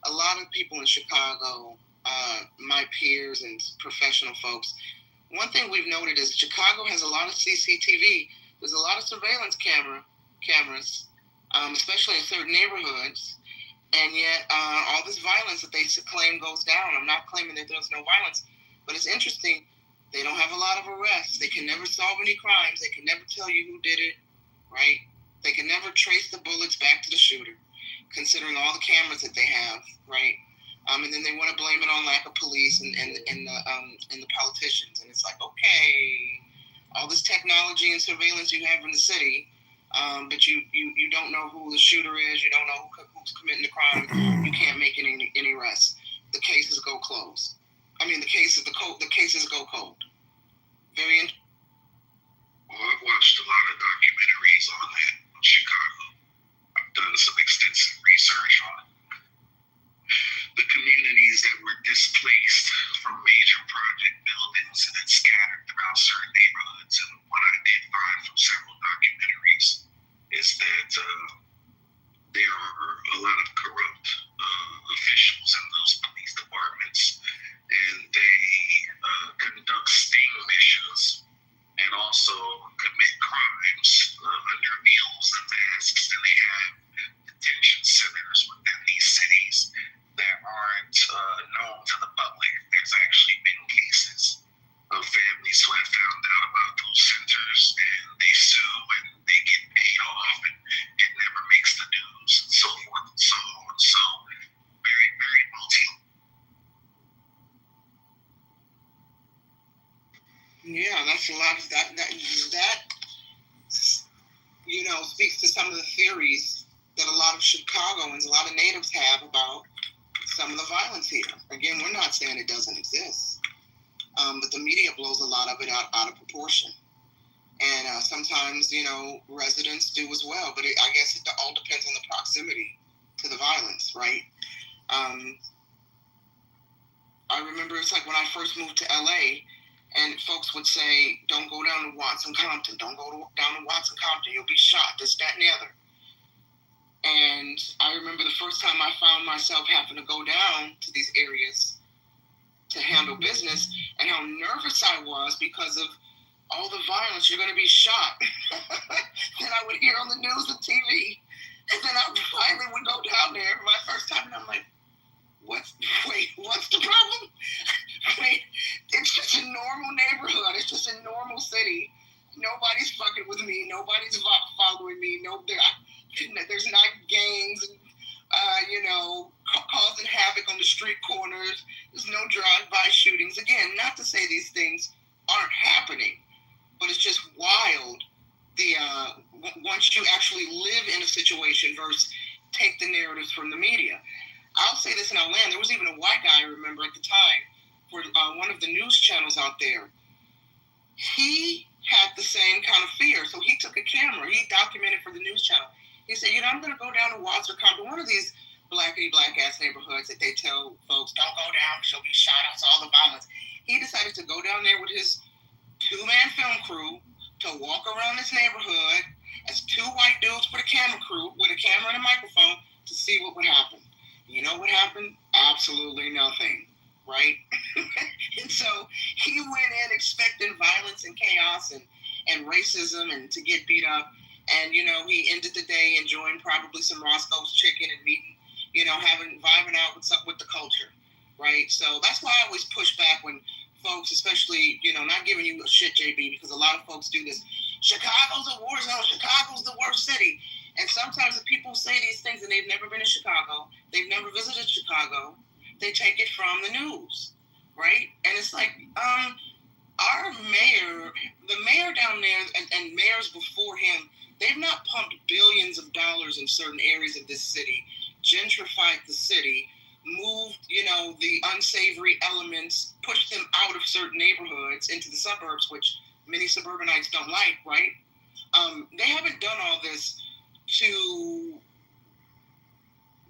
a lot of people in Chicago, my peers and professional folks, one thing we've noted is Chicago has a lot of CCTV. There's a lot of surveillance cameras, especially in certain neighborhoods. And yet, all this violence that they claim goes down. I'm not claiming that there's no violence, but it's interesting. They don't have a lot of arrests. They can never solve any crimes. They can never tell you who did it, right? They can never trace the bullets back to the shooter, considering all the cameras that they have, right? And then they want to blame it on lack of police and the politicians. And it's like, okay, all this technology and surveillance you have in the city, but you don't know who the shooter is. You don't know who's committing the crime. You can't make any arrests. The cases go closed. The cases go cold. Very interesting. Well, I've watched a lot of documentaries on that in Chicago. I've done some extensive research on the communities that were displaced from major project buildings and then scattered throughout certain neighborhoods. And what I did find from several documentaries is that there are a lot of corrupt officials in those police departments, and they conduct sting missions and also commit crimes under veils and masks. And they have detention centers within these cities that aren't known to the public. There's actually been cases of families who have found out about those centers and they sue and they get paid off and it never makes the news and so forth and so on. So very, very multi. Yeah, that's a lot of that speaks to some of the theories that a lot of Chicagoans, a lot of natives have about some of the violence here. Again, we're not saying it doesn't exist, but the media blows a lot of it out of proportion. And sometimes, residents do as well. But I guess it all depends on the proximity to the violence, right? I remember it's like when I first moved to LA, and folks would say, don't go down to Watson Compton. Don't go down to Watson Compton. You'll be shot, this, that, and the other. And I remember the first time I found myself having to go down to these areas to handle business and how nervous I was because of all the violence. You're going to be shot. And I would hear on the news and TV. And then I finally would go down there for my first time, and I'm like, what's the problem? It's just a normal neighborhood. It's just a normal city. Nobody's fucking with me. Nobody's following me. There's not gangs and, causing havoc on the street corners. There's no drive-by shootings. Again, not to say these things aren't happening, but it's just wild. Once you actually live in a situation versus take the narratives from the media. I'll say this and I'll land. There was even a white guy, I remember at the time, for one of the news channels out there. He had the same kind of fear. So he took a camera. He documented for the news channel. He said, I'm going to go down to Watson Compton, one of these black-ass neighborhoods that they tell folks, don't go down, she'll be shot. I saw the violence. He decided to go down there with his two-man film crew to walk around this neighborhood as two white dudes with a camera crew, with a camera and a microphone, to see what would happen. You know what happened? Absolutely nothing, right? And so he went in expecting violence and chaos and racism and to get beat up. And, he ended the day enjoying probably some Roscoe's chicken and meeting, vibing out with the culture, right? So that's why I always push back when folks, especially, not giving you a shit, JB, because a lot of folks do this. Chicago's a war zone. Chicago's the worst city. And sometimes the people say these things and they've never been in Chicago. They've never visited Chicago. They take it from the news, right? And it's like, our mayor, the mayor down there and mayors before him, they've not pumped billions of dollars in certain areas of this city, gentrified the city, moved, the unsavory elements, pushed them out of certain neighborhoods into the suburbs, which many suburbanites don't like, right? They haven't done all this to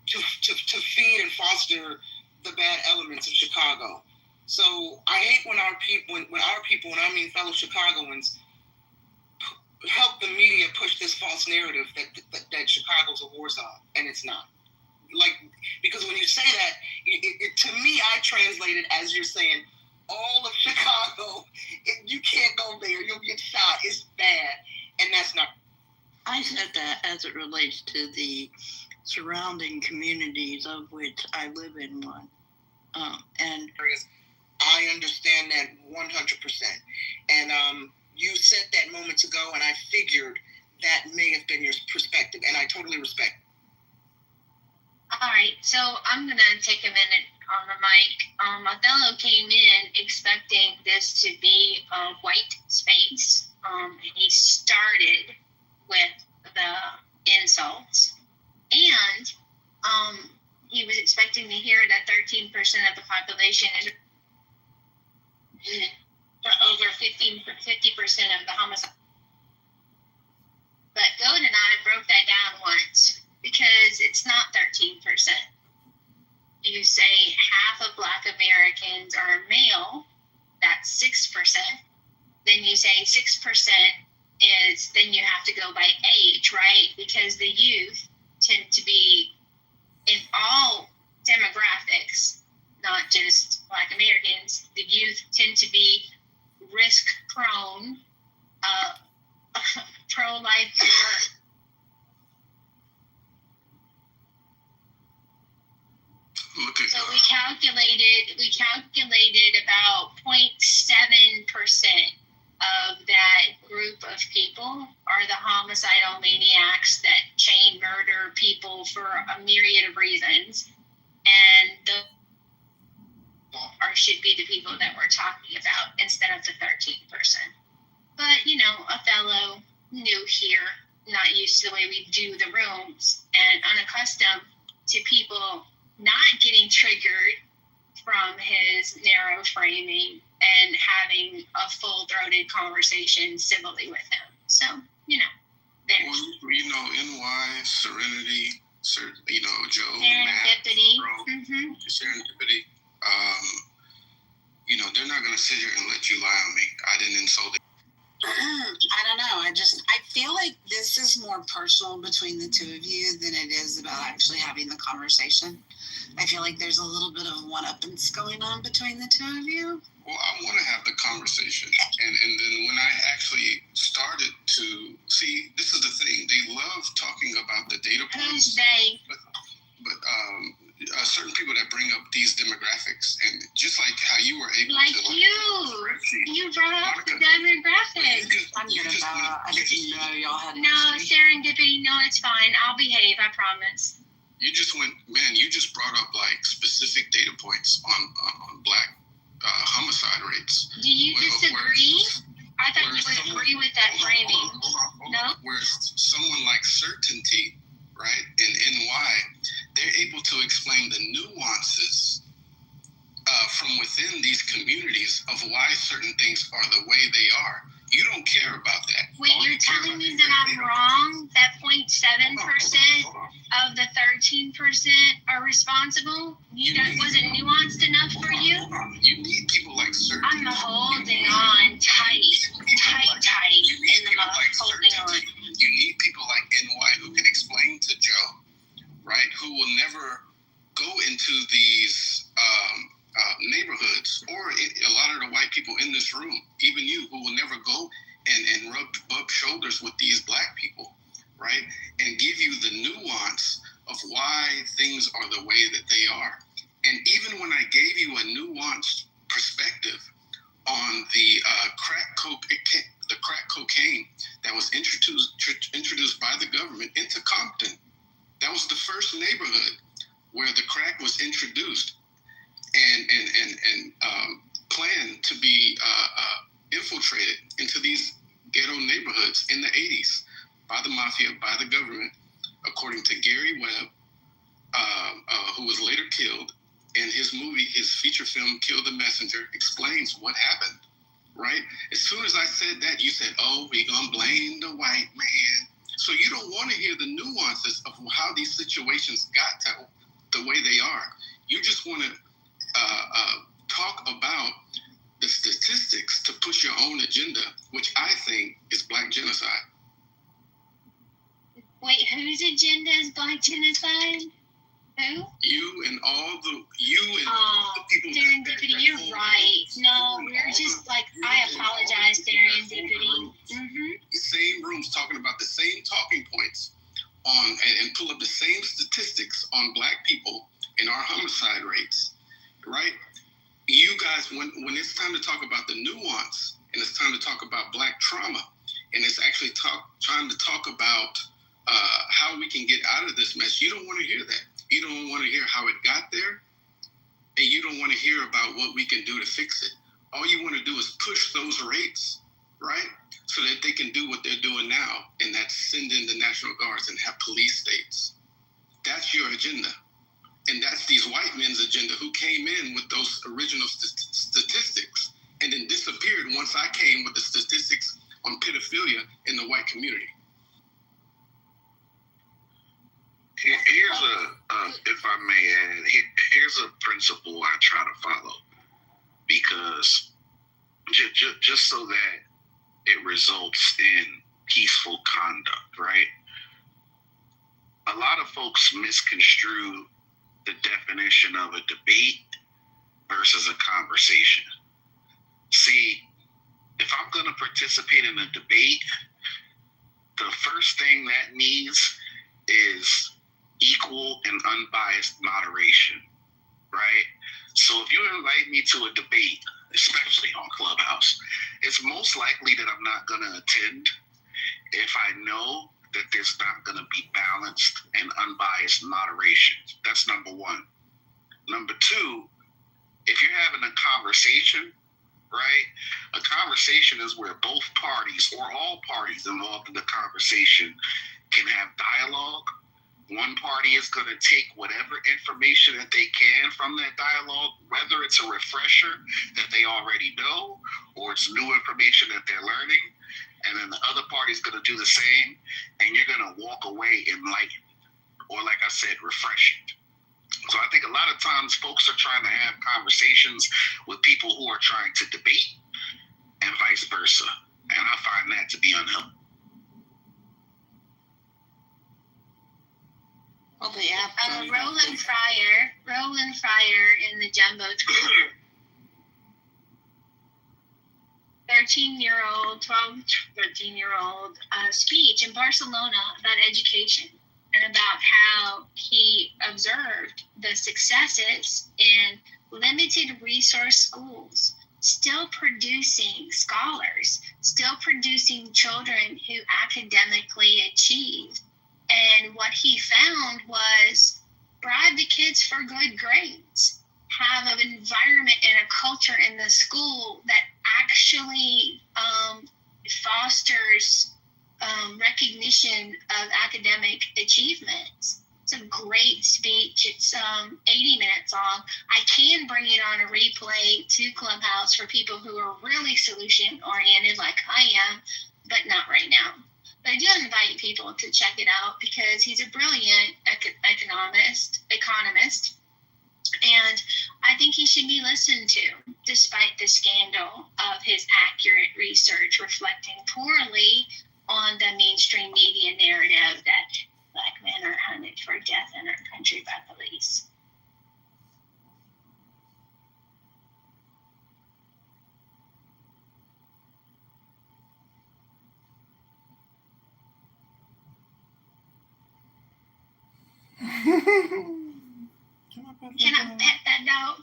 feed and foster the bad elements of Chicago. So I hate when our people, and I mean fellow Chicagoans, help the media push this false narrative that Chicago's a war zone, and it's not. Like, because when you say that, to me, I translate it as you're saying, all of Chicago, you can't go there. You'll get shot. It's bad. And that's not. I said that as it relates to the surrounding communities, of which I live in one. And I understand that 100%. And you said that moments ago, and I figured that may have been your perspective, and I totally respect it. All right, so I'm going to take a minute on the mic. Othello came in expecting this to be a white space, and he started with the insults, and he was expecting to hear that 13% of the population is for over 50% of the homicide. But Goat and I broke that down once, because it's not 13%. You say half of Black Americans are male, that's 6%. Then you say 6% is, then you have to go by age, right? Because the youth tend to be in all demographics, not just Black Americans. The youth tend to be risk prone, pro-life. So we calculated about 0.7% of that group of people are the homicidal maniacs that chain murder people for a myriad of reasons, and should be the people that we're talking about instead of the 13%. But Othello, new here, not used to the way we do the rooms, and unaccustomed to people not getting triggered from his narrow framing and having a full-throated conversation civilly with him. So, there's... Well, NY, Serenity, Joe, Serendipity. Matt, Serendipity. They're not going to sit here and let you lie on me. I didn't insult it. I don't know. I feel like this is more personal between the two of you than it is about actually having the conversation. I feel like there's a little bit of one-uppance going on between the two of you. Well, I want to have the conversation. And then when I actually started to see, this is the thing, they love talking about the data points. Who's they? But certain people that bring up these demographics, and just like how you were able like to... you brought up the demographics. I didn't know y'all had an No, issue. Serendipity, no, it's fine. I'll behave, I promise. You just brought up like specific data points on Black homicide rates. Do you disagree? I thought you would agree with that framing. Hold on. No? Where someone like Certainty, right, in NY, they're able to explain the nuances from within these communities of why certain things are the way they are. You don't care about that. Wait, you're telling me that I'm wrong? That 0.7% of the 13% are responsible? That wasn't nuanced enough for you? You need people like Certainty. I'm holding on tight in the mouth, holding on. You need people like NY who can explain to Joe, right, who will never go into these neighborhoods, or a lot of the white people in this room, even you, who will never go and rub shoulders with these Black people, right, and give you the nuance of why things are the way that they are. And even when I gave you a nuanced perspective on the crack cocaine that was introduced by the government into Compton, that was the first neighborhood where the crack was introduced and planned to be infiltrated into these ghetto neighborhoods in the 80s by the mafia, by the government, according to Gary Webb, who was later killed. And his movie, his feature film, Kill the Messenger, explains what happened, right? As soon as I said that, you said, oh, we're going to blame the white man. So you don't want to hear the nuances of how these situations got to the way they are. You just want to talk about the statistics to push your own agenda, which I think is Black genocide. Wait, whose agenda is Black genocide? Who? You and just like, I apologize, Darian Deputy. These same rooms talking about the same talking points on and pull up the same statistics on Black people and our homicide rates, right? You guys, when it's time to talk about the nuance and it's time to talk about Black trauma, and it's actually trying to talk about how we can get out of this mess, you don't want to hear that. You don't want to hear how it got there, and you don't want to hear about what we can do to fix it. All you want to do is push those rates, right? So that they can do what they're doing now, and that's send in the National Guards and have police states. That's your agenda. And that's these white men's agenda who came in with those original statistics and then disappeared once I came with the statistics on pedophilia in the white community. Here's if I may add, here's a principle I try to follow, because just so that it results in peaceful conduct, right? A lot of folks misconstrue the definition of a debate versus a conversation. See, if I'm going to participate in a debate, the first thing that needs is equal and unbiased moderation, right? So if you invite me to a debate, especially on Clubhouse, it's most likely that I'm not going to attend if I know that there's not going to be balanced and unbiased moderation. That's number one. Number two, if you're having a conversation, right? A conversation is where both parties or all parties involved in the conversation can have dialogue. One party is going to take whatever information that they can from that dialogue, whether it's a refresher that they already know or it's new information that they're learning. And then the other party is going to do the same, and you're going to walk away enlightened, or like I said, refreshed. So I think a lot of times folks are trying to have conversations with people who are trying to debate and vice versa. And I find that to be unhelpful. Well, the app. Roland Fryer in the Jumbo Twitter. 13-year-old speech in Barcelona about education and about how he observed the successes in limited resource schools, still producing scholars, still producing children who academically achieve. And what he found was bribe the kids for good grades, have an environment and a culture in the school that actually fosters recognition of academic achievements. It's a great speech. It's 80 minutes long. I can bring it on a replay to Clubhouse for people who are really solution-oriented like I am, but not right now. But I do invite people to check it out because he's a brilliant economist, and I think he should be listened to, despite the scandal of his accurate research reflecting poorly on the mainstream media narrative that Black men are hunted for death in our country by police. Can I pet that dog?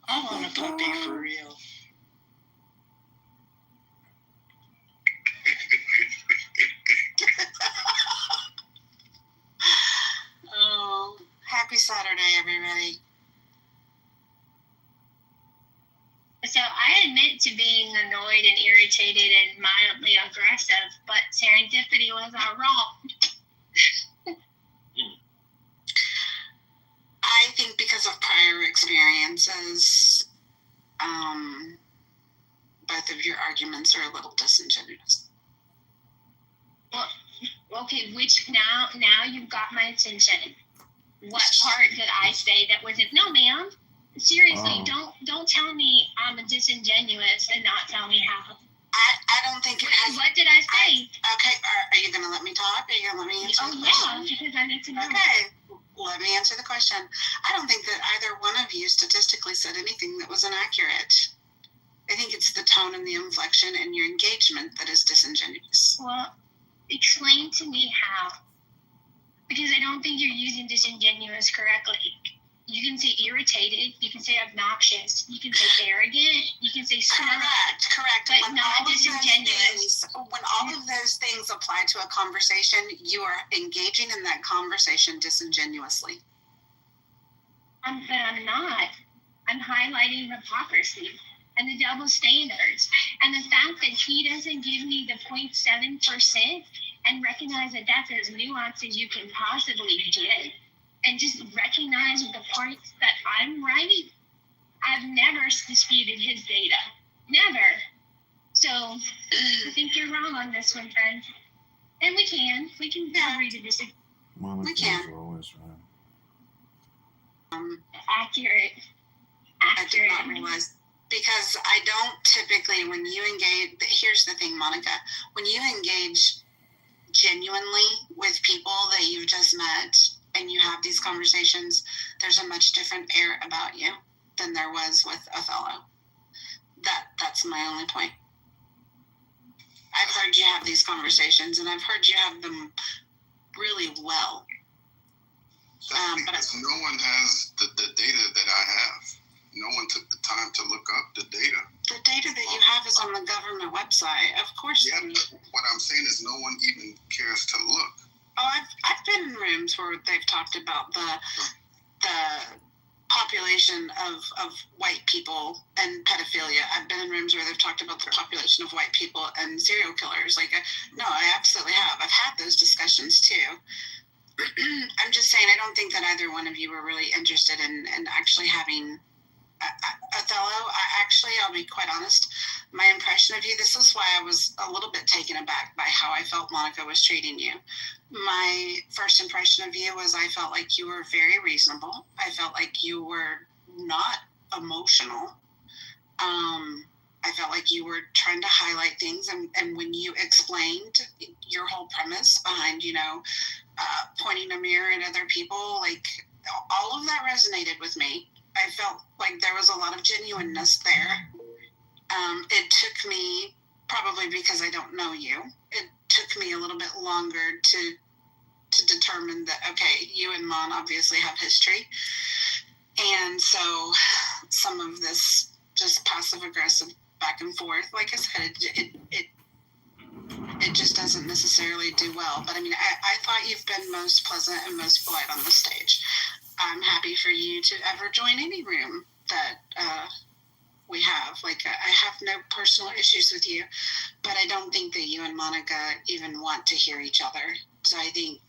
I want a puppy for real. Oh, happy Saturday, everybody. So I admit to being annoyed and irritated and mildly aggressive, but serendipity was all wrong. I think because of prior experiences, both of your arguments are a little disingenuous. Well, okay, now you've got my attention. What part did I say that wasn't? No, ma'am. Seriously, don't tell me I'm a disingenuous and not tell me how. I don't think it has. What did I say? Okay, are you going to let me talk? Are you going to let me answer the question? Yeah, because I need to know. Okay. let me answer the question. I don't think that either one of you statistically said anything that was inaccurate. I think it's the tone and the inflection and your engagement that is disingenuous. Well, explain to me how. Because I don't think you're using disingenuous correctly. You can say irritated, you can say obnoxious, you can say arrogant, you can say smart. Correct. But when not disingenuous. When all of those things apply to a conversation, you are engaging in that conversation disingenuously. But I'm not. I'm highlighting hypocrisy and the double standards. And the fact that he doesn't give me the 0.7% and recognize that that's as nuanced as you can possibly get, and just recognize the parts that I'm right. I've never disputed his data. Never. So I think you're wrong on this one, friend. And we can agree to disagree. We can. Always right. Accurate. I did not realize, because I don't typically, when you engage, here's the thing, Monica, when you engage genuinely with people that you've just met and you have these conversations, there's a much different air about you than there was with Othello. That's my only point. I've heard you have these conversations, and I've heard you have them really well. Because no one has the data that I have. No one took the time to look up the data. The data that you have is on the government website. Of course. Yeah, but what I'm saying is no one even cares to look. Oh, I've been in rooms where they've talked about the population of white people and pedophilia. I've been in rooms where they've talked about the population of white people and serial killers. No, I absolutely have. I've had those discussions too. I'm just saying, I don't think that either one of you were really interested in actually having Othello. I'll be quite honest, my impression of you, this is why I was a little bit taken aback by how I felt Monica was treating you. My first impression of you was I felt like you were very reasonable. I felt like you were not emotional. I felt like you were trying to highlight things, and when you explained your whole premise behind, pointing a mirror at other people, like all of that resonated with me. I felt like there was a lot of genuineness there. It took me, probably because I don't know you, it took me a little bit longer to determine that, okay, you and Mon obviously have history. And so some of this just passive aggressive back and forth, like I said, it just doesn't necessarily do well. But I mean, I thought you've been most pleasant and most polite on the stage. I'm happy for you to ever join any room that we have. Like, I have no personal issues with you, but I don't think that you and Monica even want to hear each other. So I think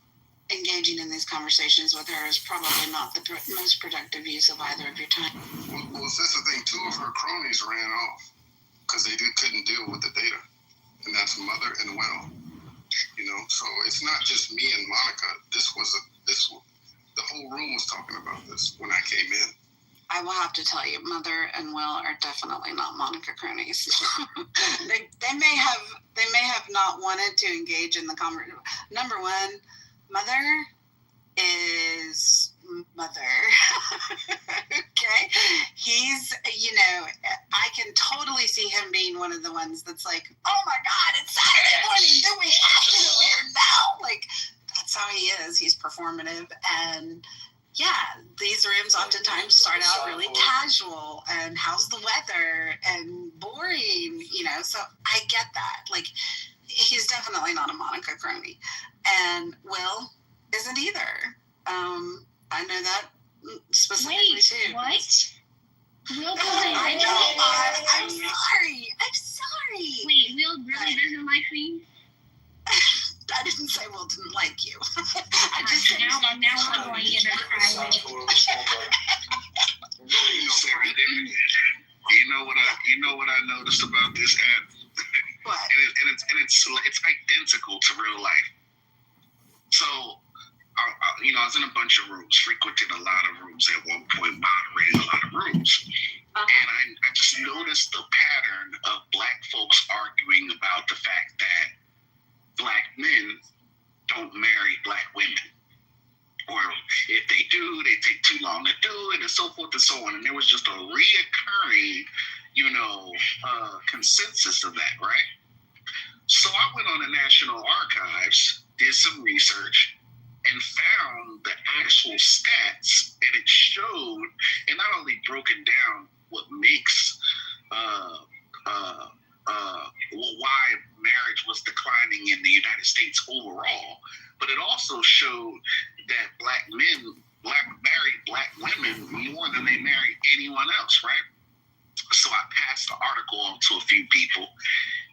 engaging in these conversations with her is probably not the most productive use of either of your time. Well, that's the thing. 2 of her cronies ran off because they couldn't deal with the data, and that's Mother and Will. So it's not just me and Monica. The whole room was talking about this when I came in. I will have to tell you, Mother and Will are definitely not Monica cronies. they may have not wanted to engage in the conversation. Number one, Mother is Mother. Okay? He's, I can totally see him being one of the ones that's like, oh my God, it's Saturday morning. Do we have to do it now? Like, that's how he is. He's performative. And yeah, these rooms oftentimes start out really casual and how's the weather and boring, so I get that. Like, he's definitely not a Monica crony. And Will isn't either. I know that specifically too. What? Will doesn't I like know. I'm sorry. Wait, Will really doesn't like me? I didn't say Will didn't like you. I just said now I'm going in a cry. You know what I noticed about this app? What? And it's identical to real life. So, I was in a bunch of rooms, frequented a lot of rooms at one point, moderating a lot of rooms. And I just noticed the pattern of Black folks arguing about the fact that Black men don't marry Black women, or if they do, they take too long to do it, and so forth and so on. And there was just a reoccurring, consensus of that, right? So I went on the National Archives, did some research, and found the actual stats, and it showed, and not only broken down what makes why marriage was declining in the United States overall, but it also showed that married black women more than they married anyone else, right? So I passed the article on to a few people.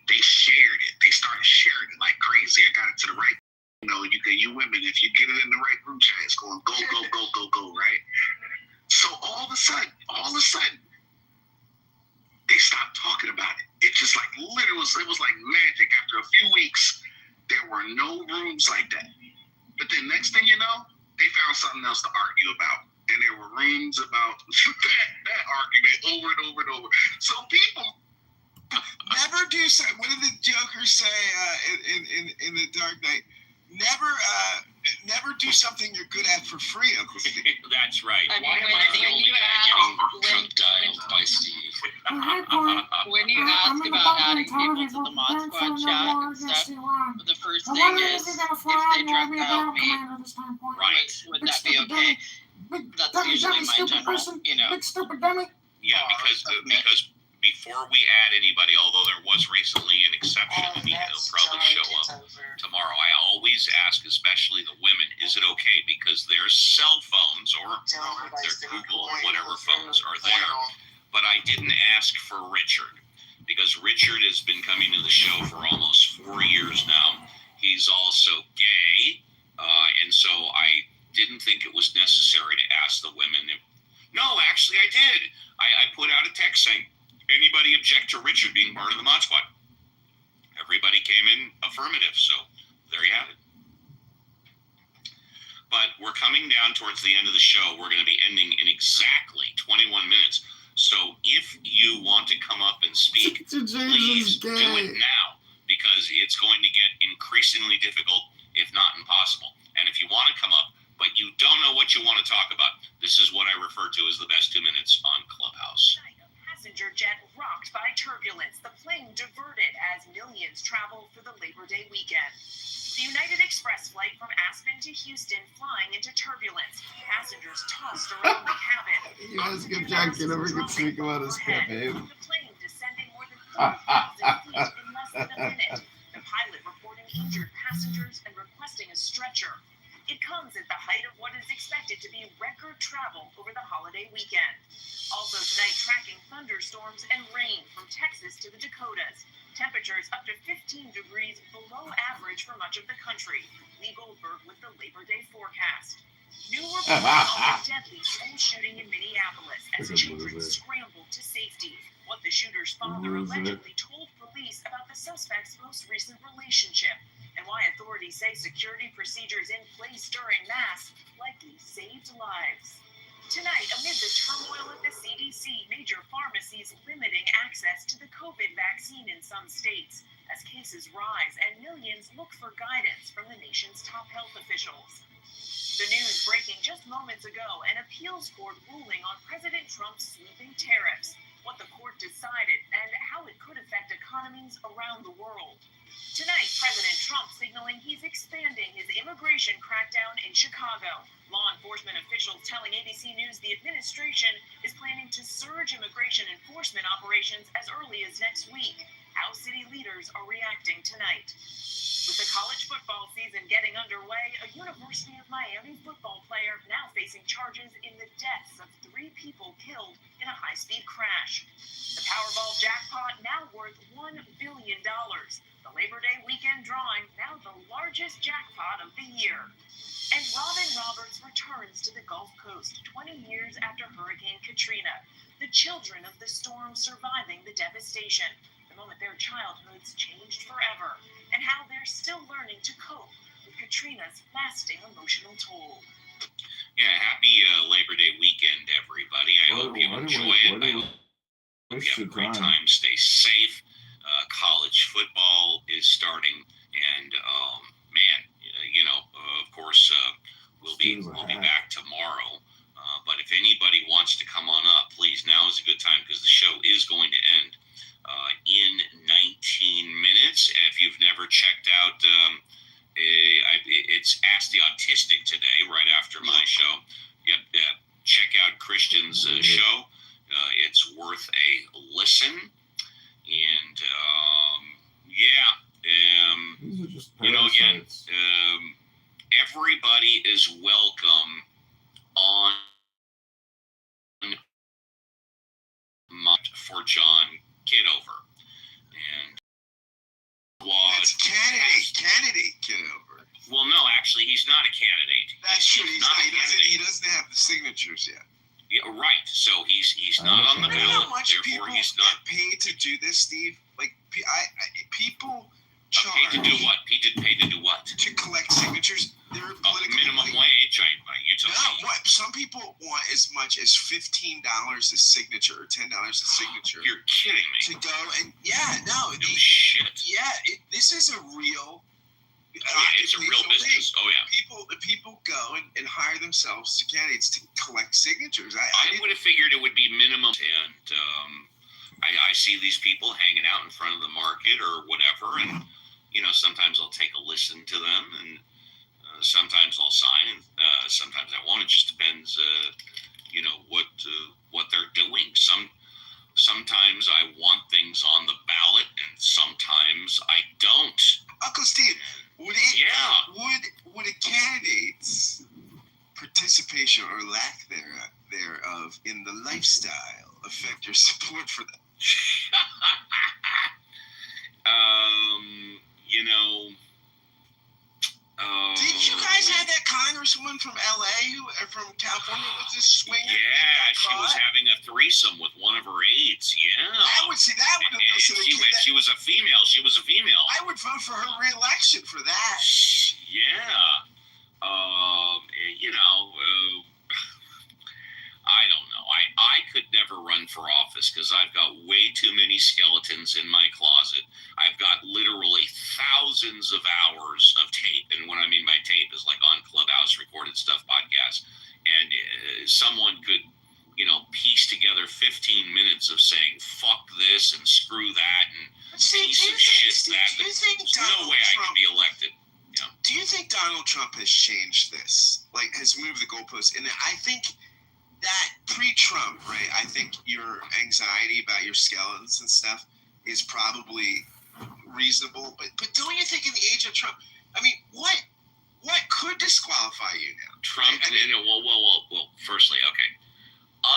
They shared it. They started sharing it like crazy. I got it to the right. You women, if you get it in the right group chat, it's going go, go, go, go, go, right? So all of a sudden, they stopped talking about it. It just like literally it was like magic. After a few weeks, there were no rooms like that. But then next thing you know, they found something else to argue about. And there were rooms about that argument over and over and over. So people never do so. What did the Joker say in The Dark Knight? Never do something you're good at for free, Uncle Steve. That's right. I mean, Why am I the only guy getting drunk dialed by Steve? When you ask about adding people to the Mod Squad chat and stuff, the first thing is if they drunk dial me, Right. would that be okay? That's usually my general, Yeah, because before we add anybody, although there was recently an exception, and he'll probably show up tomorrow, I always ask, especially the women, is it okay? Because their cell phones or their Google or whatever phones are there. But I didn't ask for Richard, because Richard has been coming to the show for almost 4 years now. He's also gay, and so I didn't think it was necessary to ask the women. No, actually I did. I put out a text saying, anybody object to Richard being part of the Mod Squad? Everybody came in affirmative, so there you have it. But we're coming down towards the end of the show. We're going to be ending in exactly 21 minutes. So if you want to come up and speak, please do it now, because it's going to get increasingly difficult, if not impossible. And if you want to come up, but you don't know what you want to talk about, this is what I refer to as the best 2 minutes on Clubhouse. Passenger jet rocked by turbulence. The plane diverted as millions traveled for the Labor Day weekend. The United Express flight from Aspen to Houston flying into turbulence. Passengers tossed around the cabin. You guys get Jack Kitover can speak about his campaign. The plane descending more than 4,000 feet in less than a minute. The pilot reporting injured passengers and requesting a stretcher. It comes at the height of what is expected to be record travel over the holiday weekend. Also tonight, tracking thunderstorms and rain from Texas to the Dakotas. Temperatures up to 15 degrees below average for much of the country. Lee Goldberg with the Labor Day forecast. New reports on a deadly school shooting in Minneapolis as children scrambled to safety. What the shooter's father allegedly told police about the suspect's most recent relationship, and why authorities say security procedures in place during mass likely saved lives. Tonight, amid the turmoil at the CDC, major pharmacies limiting access to the COVID vaccine in some states as cases rise and millions look for guidance from the nation's top health officials. The news breaking just moments ago, an appeals court ruling on President Trump's sweeping tariffs, what the court decided, and how it could affect economies around the world. Tonight, President Trump signaling he's expanding his immigration crackdown in Chicago. Law enforcement officials telling ABC News the administration is planning to surge immigration enforcement operations as early as next week. How city leaders are reacting tonight. With the college football season getting underway, a University of Miami football player now facing charges in the deaths of 3 people killed in a high-speed crash. The Powerball jackpot now worth $1 billion. The Labor Day weekend drawing now the largest jackpot of the year. And Robin Roberts returns to the Gulf Coast 20 years after Hurricane Katrina. The children of the storm surviving the devastation. The moment their childhoods changed forever. And how they're still learning to cope with Katrina's lasting emotional toll. Yeah, happy Labor Day weekend, everybody. I hope you enjoy it. I hope you have a great time. Stay safe. College football is starting, and man, of course, we'll be back tomorrow. But if anybody wants to come on up, please, now is a good time because the show is going to end in 19 minutes. If you've never checked out, it's Ask the Autistic today, right after my show. Yep, check out Christian's show. It's worth a listen. And these are just again, everybody is welcome on for John Kitover. And that's candidate Kitover. Well, no, actually, he's not a candidate. That's true. He doesn't have the signatures yet. Yeah, right. So he's not on the ballot. How much therefore, people he's not paid to do this, Steve? Like, people charge. Paid to do what? He did pay to do what? To collect signatures. They're minimum wage. You told me. What? Some people want as much as $15 a signature or $10 a signature. You're kidding me. To go and no shit. Yeah, this is a real. It's a real business. Oh yeah. People go and hire themselves to candidates to collect signatures. I would have figured it would be minimum, and I see these people hanging out in front of the market or whatever, and sometimes I'll take a listen to them, and sometimes I'll sign, and sometimes I won't. It just depends, what they're doing. Sometimes I want things on the ballot, and sometimes I don't. Uncle Steve, would a candidate's participation or lack thereof in the lifestyle affect your support for them? Did you guys have that congresswoman from LA from California was this swinger? Yeah, she was having a threesome with one of her aides. Yeah, I would see that one. She was a female. I would vote for her re-election for that. Yeah. I don't know. I could never run for office because I've got way too many skeletons in my closet. I've got literally thousands of hours of tape. And what I mean by tape is like on Clubhouse recorded stuff podcasts. And someone could, piece together 15 minutes of saying, fuck this and screw that and piece of shit that. There's no way I can be elected. Yeah. Do you think Donald Trump has changed this? Like, has moved the goalposts? And I think that pre-Trump, right? I think your anxiety about your skeletons and stuff is probably reasonable. But don't you think in the age of Trump, I mean, what could disqualify you now? Trump, well, firstly, okay.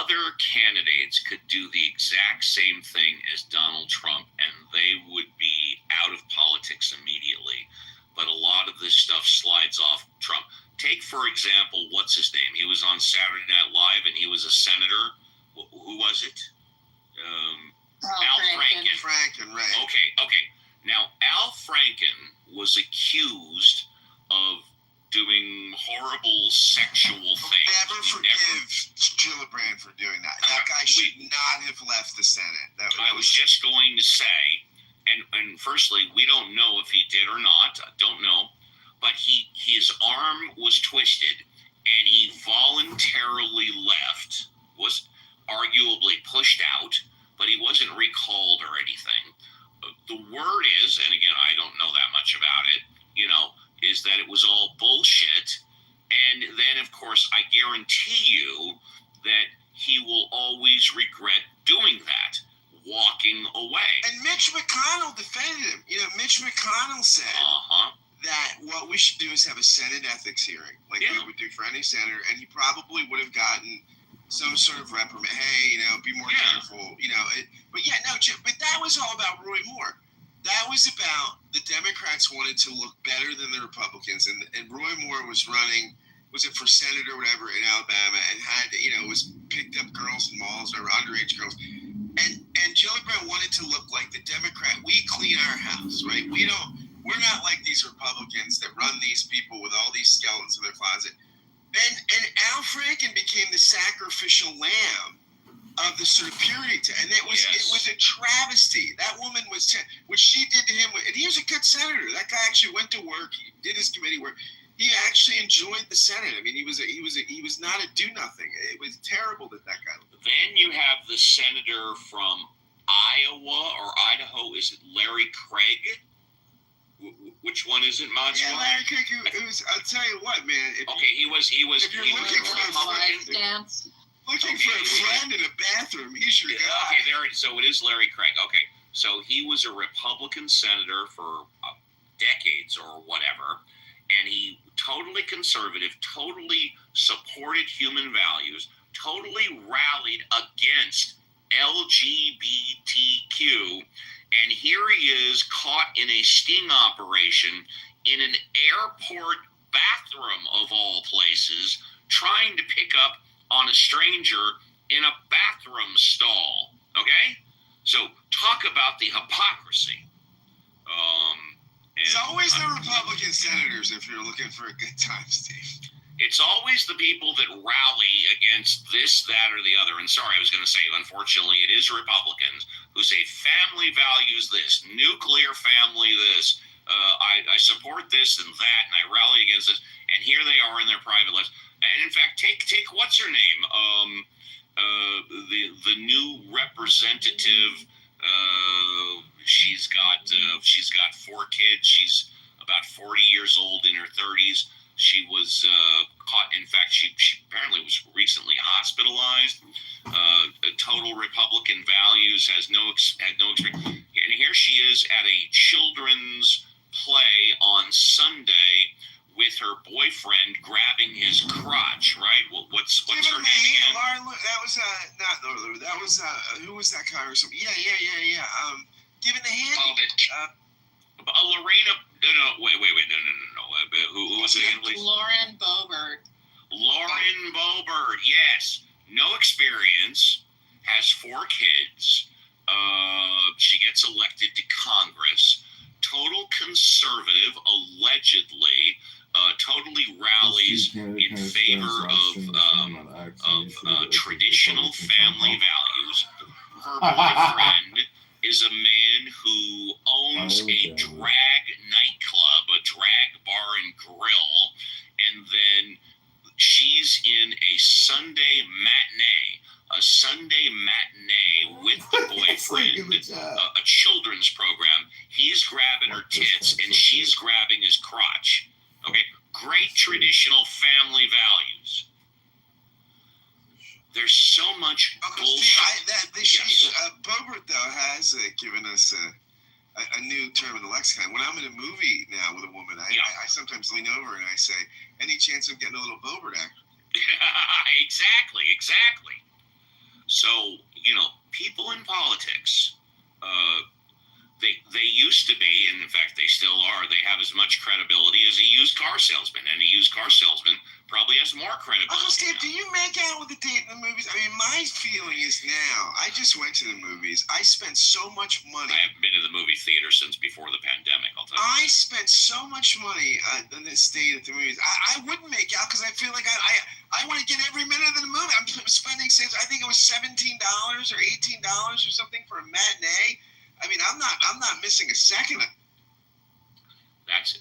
Other candidates could do the exact same thing as Donald Trump, and they would be out of politics immediately. But a lot of this stuff slides off Trump. Take, for example, what's his name? He was on Saturday Night Live, and he was a senator. Who was it? Al Franken. Franken, right. Okay. Now, Al Franken was accused of doing horrible sexual things. Never forgive Gillibrand for doing that. That guy should not have left the Senate. I was just going to say, and firstly, we don't know if he did or not. I don't know. But his arm was twisted, and he voluntarily left, was arguably pushed out, but he wasn't recalled or anything. The word is, and again, I don't know that much about it, is that it was all bullshit. And then, of course, I guarantee you that he will always regret doing that, walking away. And Mitch McConnell defended him. Mitch McConnell said that what we should do is have a Senate ethics hearing, like we would do for any senator, and he probably would have gotten some sort of reprimand. Hey, be more careful. But that was all about Roy Moore. That was about the Democrats wanted to look better than the Republicans, and Roy Moore was running, was it for Senate or whatever in Alabama, and had was picked up girls in malls or underage girls, and Gillibrand wanted to look like the Democrat. We clean our house, right? We're not like these Republicans that run these people with all these skeletons in their closet. And Al Franken became the sacrificial lamb of the sort of purity, and it was a travesty. That woman was what she did to him, and he was a good senator. That guy actually went to work. He did his committee work. he actually enjoyed the Senate. I mean, he was not a do nothing. It was terrible that guy. Then you have the senator from Iowa or Idaho. Is it Larry Craig? Which one is it, Mod Yeah, Squad? Larry Craig. I'll tell you what, man. He was. If you're he was looking for a Republican. Dance. Looking for a friend in a bathroom, he's your guy. Okay, so it is Larry Craig. Okay, so he was a Republican senator for decades or whatever, and he totally conservative, totally supported human values, totally rallied against LGBTQ, and here he is caught in a sting operation in an airport bathroom of all places, trying to pick up on a stranger in a bathroom stall. Okay? So talk about the hypocrisy. It's always the Republican senators if you're looking for a good time, Steve. It's always the people that rally against this, that, or the other. And sorry, I was going to say, unfortunately, it is Republicans who say family values this, nuclear family this, I support this and that, and I rally against this. And here they are in their private lives. And in fact, take what's her name? The new representative. She's got 4 kids. She's about 40 years old, in her 30s. She was caught. In fact, she apparently was recently hospitalized. Total Republican values, had no experience. And here she is at a children's play on Sunday with her boyfriend grabbing his crotch, right? What's her name again? Lauren, that was not Laura. That was who was that guy or something? Yeah. Giving the hand. Lorena. No. Wait. No. Who was it again, please? Lauren Boebert. Lauren Boebert. Yes. No experience. Has 4 kids. She gets elected to Congress. Total conservative, allegedly. Totally rallies in favor of traditional family values. Her boyfriend is a man who owns a drag nightclub, a drag bar and grill, and then she's in a Sunday matinee with the boyfriend, a children's program. He's grabbing her tits and she's grabbing his crotch. Okay, great traditional family values. There's so much bullshit. Boebert, though, has given us a new term in the lexicon. When I'm in a movie now with a woman, I sometimes lean over and I say, any chance of getting a little Boebert action? Exactly. So, people in politics, they used to be, and in fact they still are, they have as much credibility as a used car salesman, and a used car salesman probably has more credibility. Uncle Steve, do you make out with the date in the movies? I mean, my feeling is now, I just went to the movies. I spent so much money. I haven't been to the movie theater since before the pandemic, I'll tell you. I spent so much money on this date at the movies. I wouldn't make out because I feel like I want to get every minute of the movie. I'm spending, I think it was $17 or $18 or something for a matinee. I mean, I'm not missing a second of it. That's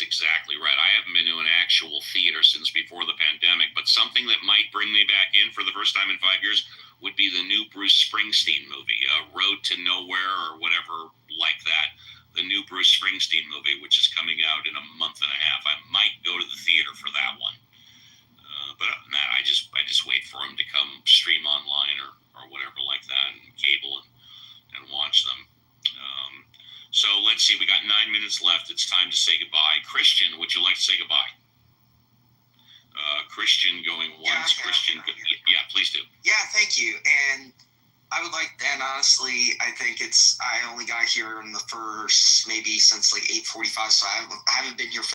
exactly right. I haven't been to an actual theater since before the pandemic, but something that might bring me back in for the first time in 5 years would be the new Bruce Springsteen movie, Road to Nowhere or whatever like that. The new Bruce Springsteen movie, which is coming out in a month and a half. I might go to the theater for that one. But other than that, I just wait for him to come stream online or whatever like that, and cable and watch them. So let's see, we got 9 minutes left. It's time to say goodbye. Christian, would you like to say goodbye? Christian going once. Christian, yeah, please do. Yeah, thank you. And I would like, and honestly, I think I only got here in the first, maybe since like 8:45, so I haven't been here for